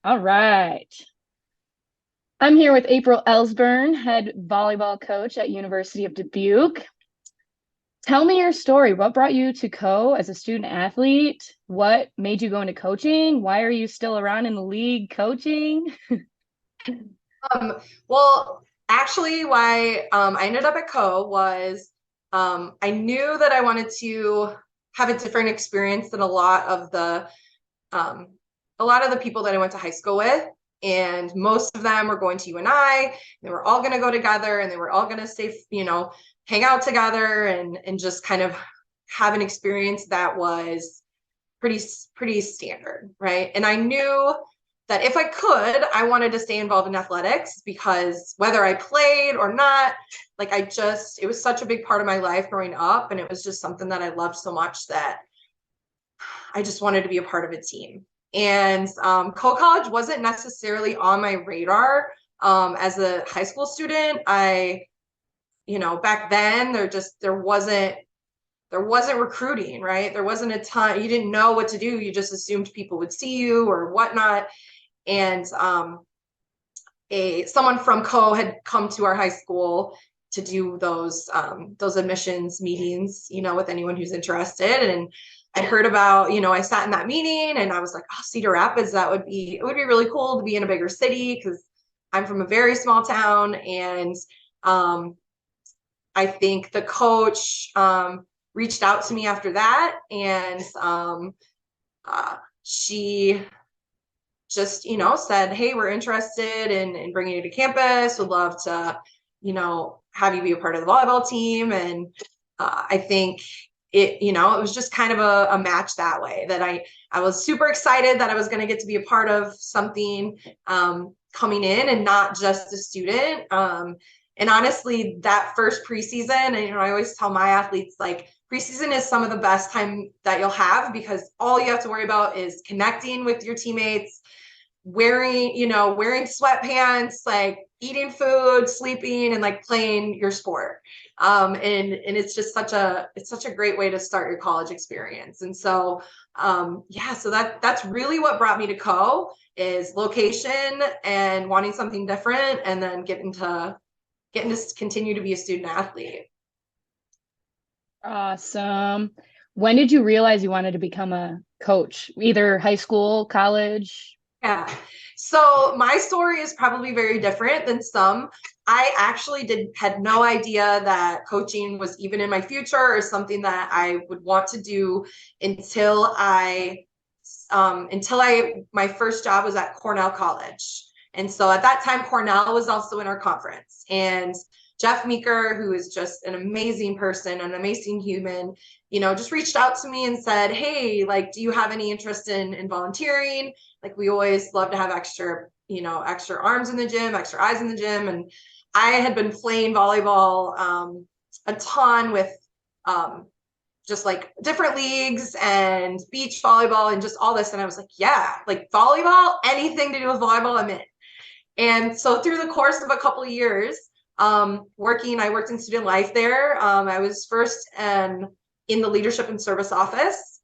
All right. I'm here with April Elsbernd, head volleyball coach at University of Dubuque. Tell me your story. What brought you to as a student athlete? What made you go into coaching? Why are you still around in the league coaching? Um, well, actually, why I ended up at was I knew that I wanted to have a different experience than um, a lot of the people that I went to high school with. And most of them were going to UNI. They were all going to go together, and they were all going to stay, hang out together and just kind of have an experience that was pretty standard, right? And I knew that if I could, I wanted to stay involved in athletics because whether I played or not, it was such a big part of my life growing up. And it was just something that I loved so much that I just wanted to be a part of a team. And co-college wasn't necessarily on my radar. As a high school student, back then there wasn't recruiting, right? There wasn't a ton, you didn't know what to do. You just assumed people would see you or whatnot. And someone from had come to our high school to do those admissions meetings, with anyone who's interested. And I heard about, I sat in that meeting and I was like, oh, Cedar Rapids, it would be really cool to be in a bigger city because I'm from a very small town. And um, I think the coach reached out to me after that, and she just, said, "Hey, we're interested in bringing you to campus. Would love to, have you be a part of the volleyball team." And I think it was just kind of a match that way. That I was super excited that I was going to get to be a part of something coming in and not just a student. And honestly, that first preseason, and I always tell my athletes, like, preseason is some of the best time that you'll have because all you have to worry about is connecting with your teammates, wearing sweatpants, like eating food, sleeping, and like playing your sport. And it's just such a great way to start your college experience. And so yeah, so that's really what brought me to is location and wanting something different, and then getting to continue to be a student athlete. Awesome. When did you realize you wanted to become a coach? Either high school, college? Yeah. So my story is probably very different than some. I actually had no idea that coaching was even in my future or something that I would want to do until my first job was at Cornell College. And so at that time, Cornell was also in our conference. And Jeff Meeker, who is just an amazing person, an amazing human, just reached out to me and said, "Hey, like, do you have any interest in volunteering? Like, we always love to have extra arms in the gym, extra eyes in the gym." And I had been playing volleyball a ton with just like different leagues and beach volleyball and just all this. And I was like, yeah, like volleyball, anything to do with volleyball, I'm in. And so through the course of a couple of years, I worked in student life there. I was first in the leadership and service office,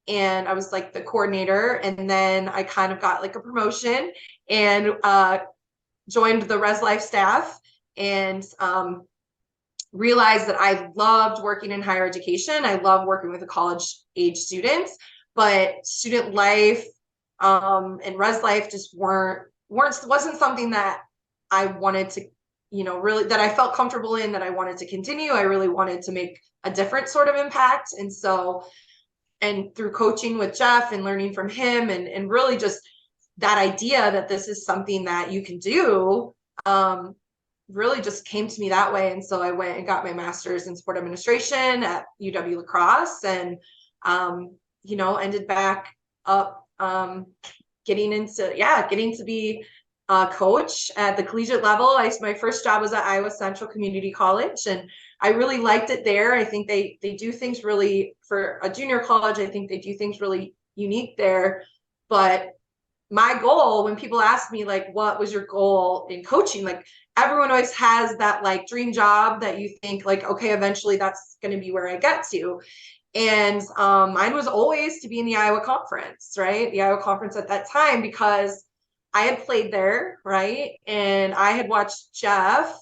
and I was like the coordinator. And then I kind of got like a promotion and joined the Res Life staff, and realized that I loved working in higher education. I love working with the college age students, but student life and Res Life just wasn't something that I wanted to, really, that I felt comfortable in, that I wanted to continue. I really wanted to make a different sort of impact. And so, and through coaching with Jeff and learning from him, and really just that idea that this is something that you can do, really just came to me that way. And so I went and got my master's in sport administration at UW La Crosse, and ended back up getting to be a coach at the collegiate level. My first job was at Iowa Central Community College, and I really liked it there. I think they do things really, for a junior college, I think they do things really unique there. But my goal, when people ask me, like, what was your goal in coaching? Like, everyone always has that like dream job that you think like, okay, eventually that's going to be where I get to. And mine was always to be in the Iowa conference, right? The Iowa conference at that time, because I had played there, right? And I had watched Jeff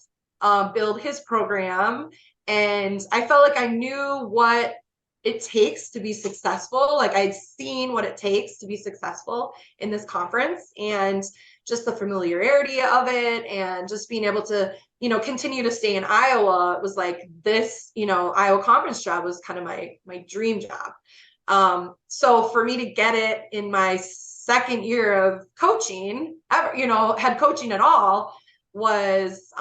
build his program, and I felt like I knew what it takes to be successful. Like I'd seen what it takes to be successful in this conference, and just the familiarity of it, and just being able to, continue to stay in Iowa. It was like this, Iowa conference job was kind of my dream job. So for me to get it in my second year of coaching, ever, head coaching at all, was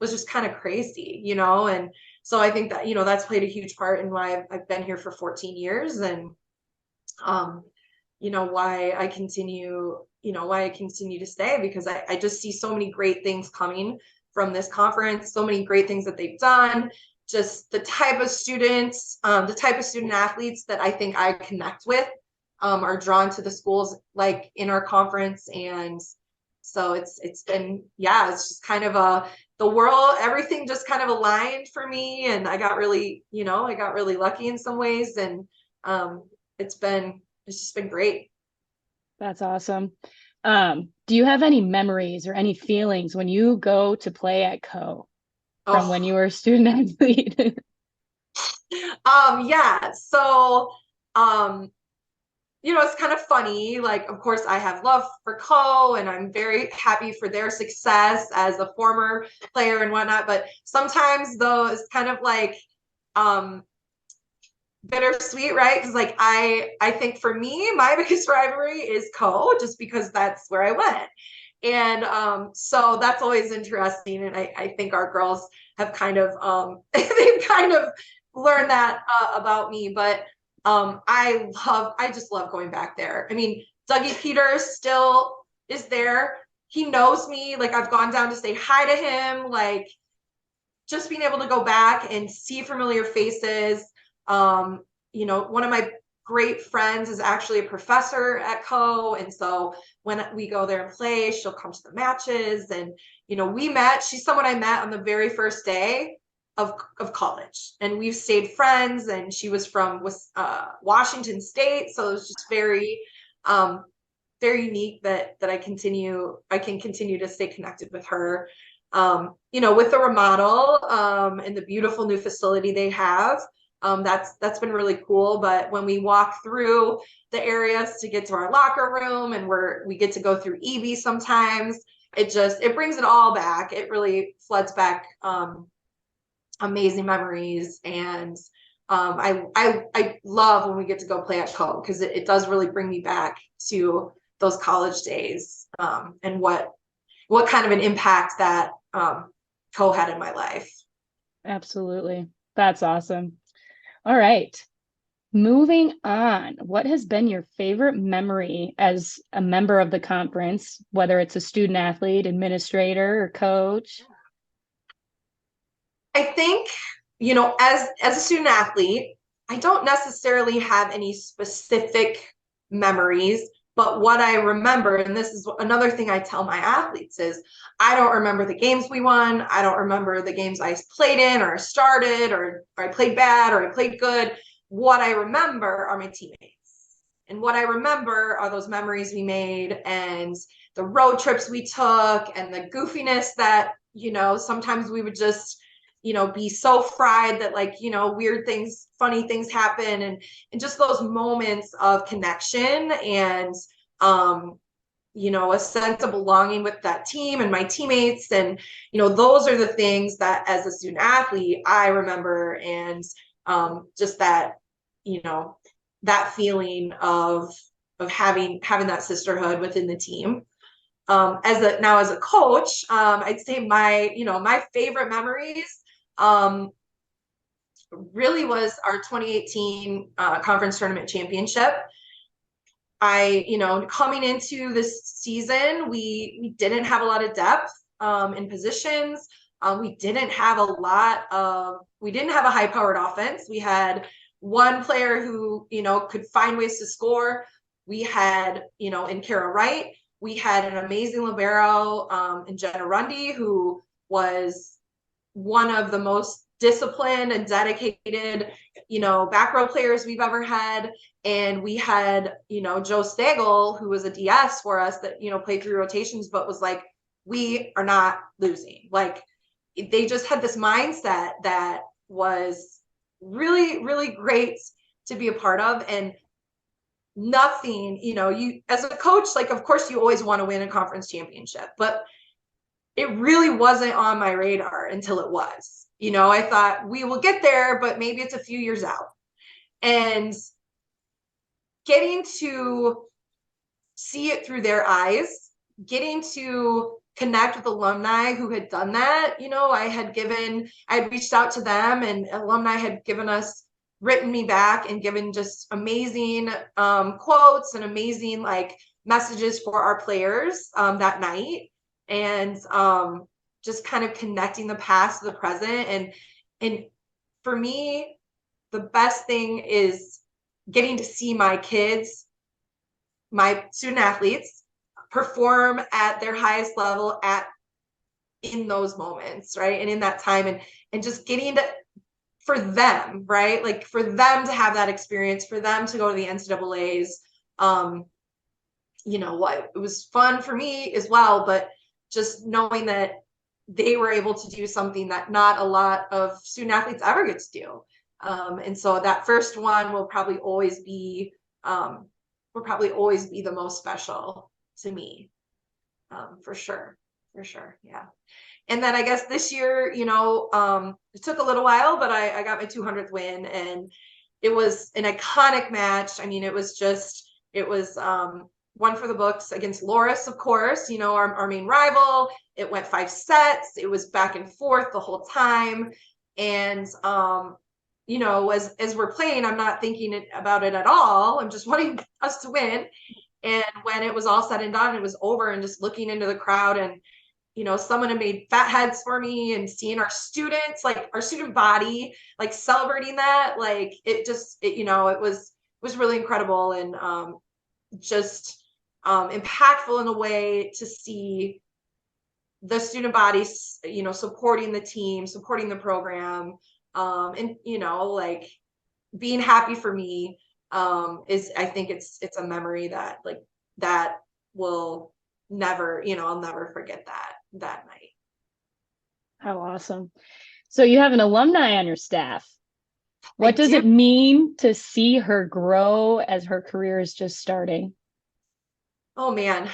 just kind of crazy, and so I think that, that's played a huge part in why I've been here for 14 years, and um, why I continue to stay, because I just see so many great things coming from this conference, so many great things that they've done, just the type of students, the type of student athletes that I think I connect with, are drawn to the schools like in our conference. And so it's been, yeah, it's just kind of the world, everything just kind of aligned for me, and I got really lucky in some ways, and um, it's just been great. That's awesome. Do you have any memories or any feelings when you go to play at Co from when Oh, you were a student athlete? yeah. So, um, it's kind of funny. Like, of course, I have love for Co, and I'm very happy for their success as a former player and whatnot. But sometimes, though, it's kind of like, um, bittersweet, right? Because like I think for me, my biggest rivalry is Co, just because that's where I went. And so that's always interesting. And I think our girls have kind of they've kind of learned that about me. But I just love going back there. I mean, Dougie Peters still is there. He knows me. Like I've gone down to say hi to him. Like just being able to go back and see familiar faces. Um, one of my great friends is actually a professor at Co. And so when we go there and play, she'll come to the matches. And, she's someone I met on the very first day of college. And we've stayed friends, and she was from Washington State. So it was just very unique that I can continue to stay connected with her. With the remodel and the beautiful new facility they have, that's been really cool. But when we walk through the areas to get to our locker room, and we get to go through Evie sometimes, it brings it all back. It really floods back amazing memories. And I love when we get to go play at Co, because it does really bring me back to those college days, and what kind of an impact that Co had in my life. Absolutely. That's awesome. All right. Moving on, what has been your favorite memory as a member of the conference, whether it's a student athlete, administrator, or coach? I think, as a student athlete, I don't necessarily have any specific memories, but what I remember, and this is another thing I tell my athletes, is I don't remember the games we won. I don't remember the games I played in or started, or I played bad or I played good. What I remember are my teammates. And what I remember are those memories we made, and the road trips we took, and the goofiness that, sometimes we would just, be so fried that, like, weird things, funny things happen, and just those moments of connection, and a sense of belonging with that team and my teammates. And those are the things that, as a student athlete, I remember. And just that, that feeling of having that sisterhood within the team. As a coach, I'd say my favorite memories really was our 2018 conference tournament championship. Coming into this season, we didn't have a lot of depth in positions. We didn't have a high-powered offense. We had one player who, could find ways to score. We had, in Kara Wright, we had an amazing libero in Jenna Rundy, who was one of the most disciplined and dedicated, back row players we've ever had. And we had, Joe Stagel, who was a DS for us that, played 3 rotations, but was like, we are not losing. Like, they just had this mindset that was really, really great to be a part of. And nothing, you as a coach, like, of course you always want to win a conference championship, but it really wasn't on my radar until it was. I thought we will get there, but maybe it's a few years out. And getting to see it through their eyes, getting to connect with alumni who had done that. I had reached out to them, and alumni had written me back and given just amazing quotes and amazing like messages for our players that night. And just kind of connecting the past to the present. And for me, the best thing is getting to see my kids, my student athletes, perform at their highest level in those moments, right? And in that time, and just getting to, for them, right? Like, for them to have that experience, for them to go to the NCAAs, it was fun for me as well, but just knowing that they were able to do something that not a lot of student athletes ever get to do. And so that first one will probably always be the most special to me, for sure. Yeah. And then I guess this year, it took a little while, but I got my 200th win, and it was an iconic match. I mean, it was one for the books against Loris, of course, our main rival. It went 5 sets. It was back and forth the whole time. And, as we're playing, I'm not thinking about it at all. I'm just wanting us to win. And when it was all said and done, it was over, and just looking into the crowd, and, someone had made fat heads for me, and seeing our students, like our student body, like celebrating that, like it was really incredible. And, just impactful in a way to see the student bodies, supporting the team, supporting the program, and like being happy for me, I think it's a memory that will never, I'll never forget that night. How awesome. So you have an alumni on your staff. What does do. it mean to see her grow as her career is just starting? Oh man,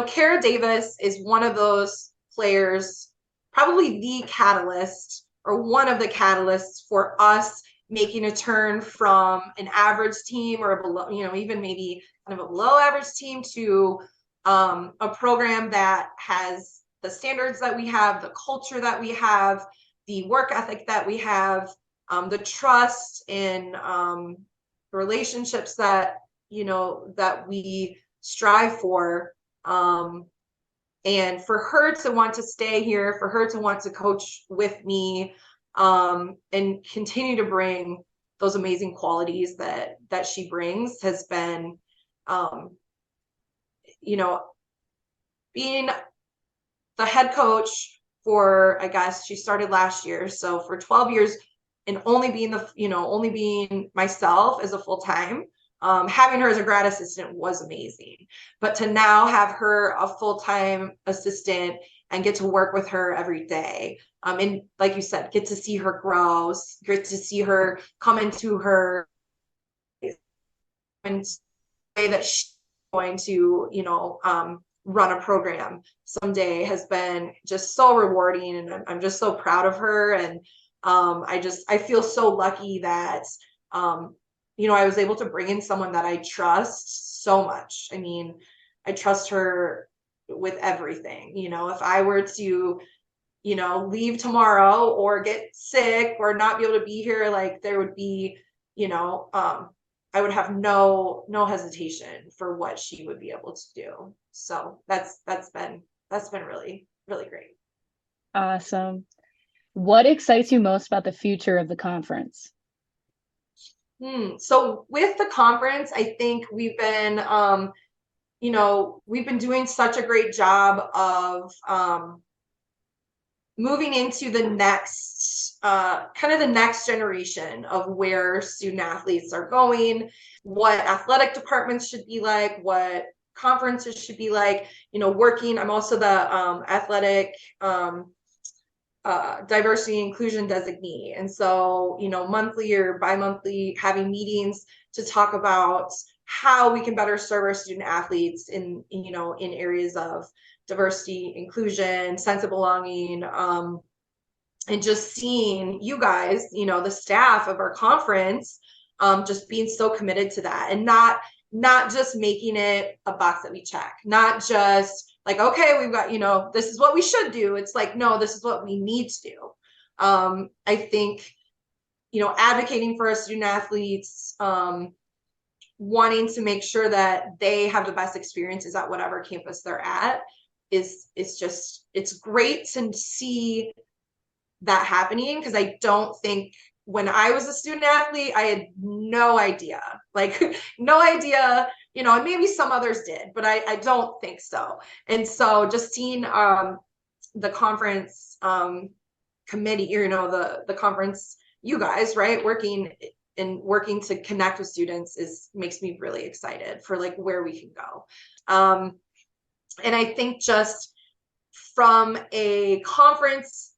Kara Davis is one of those players, probably the catalyst, or one of the catalysts for us making a turn from an average team, or a below, even maybe kind of a below average team, to a program that has the standards that we have, the culture that we have, the work ethic that we have, the trust and relationships that that we strive for. And for her to want to stay here, for her to want to coach with me, and continue to bring those amazing qualities that she brings, has been, being the head coach for, I guess she started last year, so for 12 years, and only being myself as a full-time. Having her as a grad assistant was amazing, but to now have her a full-time assistant and get to work with her every day, and like you said, get to see her grow, get to see her come into her and way that she's going to run a program someday, has been just so rewarding, and I'm just so proud of her. And I feel so lucky that I was able to bring in someone that I trust so much. I mean, I trust her with everything. If I were to, leave tomorrow, or get sick, or not be able to be here, like, there would be, I would have no hesitation for what she would be able to do. So that's been really, really great. Awesome. What excites you most about the future of the conference? So with the conference, I think we've been, we've been doing such a great job of moving into the next kind of the next generation of where student athletes are going, what athletic departments should be like, what conferences should be like, working. I'm also the athletic diversity and inclusion designee. And so, monthly or bi-monthly having meetings to talk about how we can better serve our student athletes in areas of diversity, inclusion, sense of belonging, and just seeing you guys, the staff of our conference, just being so committed to that, and not just making it a box that we check, not just like, okay, we've got, this is what we should do. It's like, no, this is what we need to do. I think, advocating for our student athletes, wanting to make sure that they have the best experiences at whatever campus they're at it's great to see that happening, because I don't think when I was a student athlete, I had no idea, like no idea, and maybe some others did, but I don't think so. And so just seeing the conference committee, the conference, you guys, right, working to connect with students makes me really excited for like where we can go. And I think just from a conference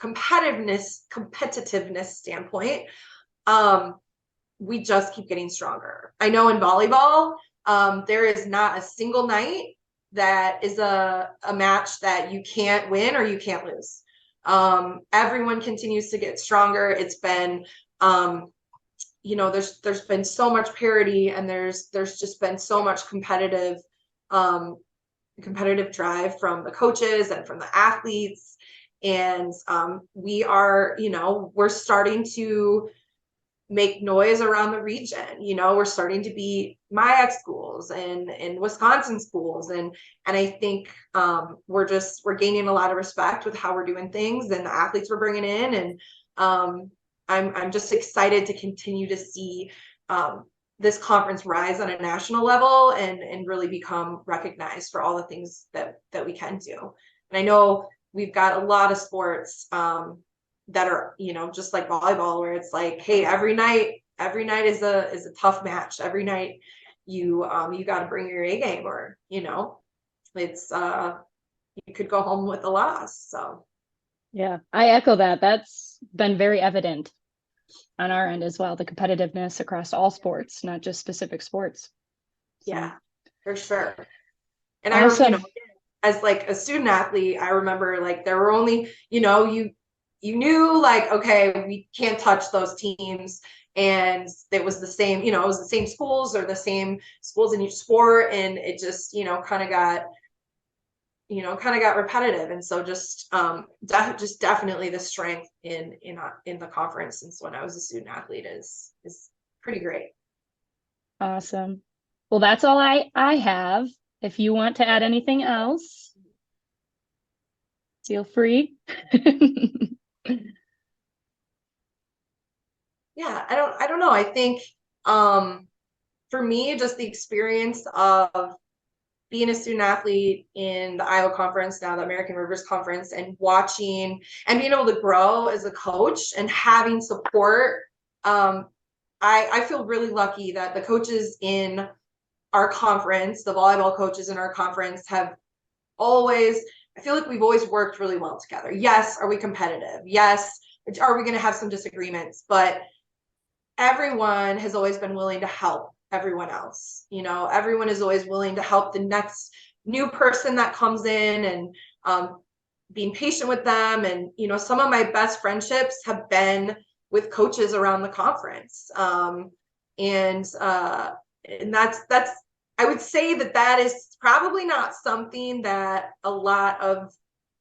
competitiveness standpoint, we just keep getting stronger. I know in volleyball, there is not a single night that is a match that you can't win or you can't lose. Everyone continues to get stronger. It's been, there's been so much parity, and there's just been so much competitive drive from the coaches and from the athletes. And we are, we're starting to make noise around the region. We're starting to beat MIAC schools and Wisconsin schools. And I think we're gaining a lot of respect with how we're doing things and the athletes we're bringing in. And I'm just excited to continue to see this conference rise on a national level and really become recognized for all the things that we can do. And I know we've got a lot of sports that are, just like volleyball, where it's like, hey, every night is a tough match. Every night you got to bring your A game, or it's you could go home with a loss. So yeah, I echo that. That's been very evident on our end as well, the competitiveness across all sports, not just specific sports. So. Yeah, for sure. And awesome. as like a student athlete, I remember like there were only, you knew like, okay, we can't touch those teams. And it was the same, it was the same schools or the same schools in each sport. And it just, kind of got repetitive. And so just definitely the strength in the conference since when I was a student athlete is pretty great. Awesome. Well, that's all I have. If you want to add anything else, feel free. Yeah, I don't know. I think for me, just the experience of being a student athlete in the Iowa Conference, now the American Rivers Conference, and watching and being able to grow as a coach and having support. I feel really lucky that the coaches in our conference, the volleyball coaches in our conference, have always, I feel like we've always worked really well together. Yes, are we competitive? Yes, are we going to have some disagreements? But everyone has always been willing to help everyone else. Everyone is always willing to help the next new person that comes in, and being patient with them. And some of my best friendships have been with coaches around the conference. And that's I would say that is probably not something that a lot of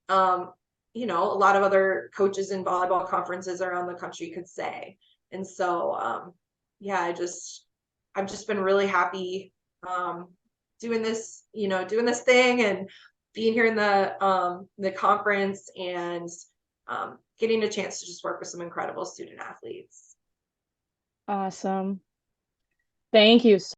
other coaches in volleyball conferences around the country could say. And so yeah, I've just been really happy doing this thing and being here in the conference, and getting a chance to just work with some incredible student athletes. Awesome. Thank you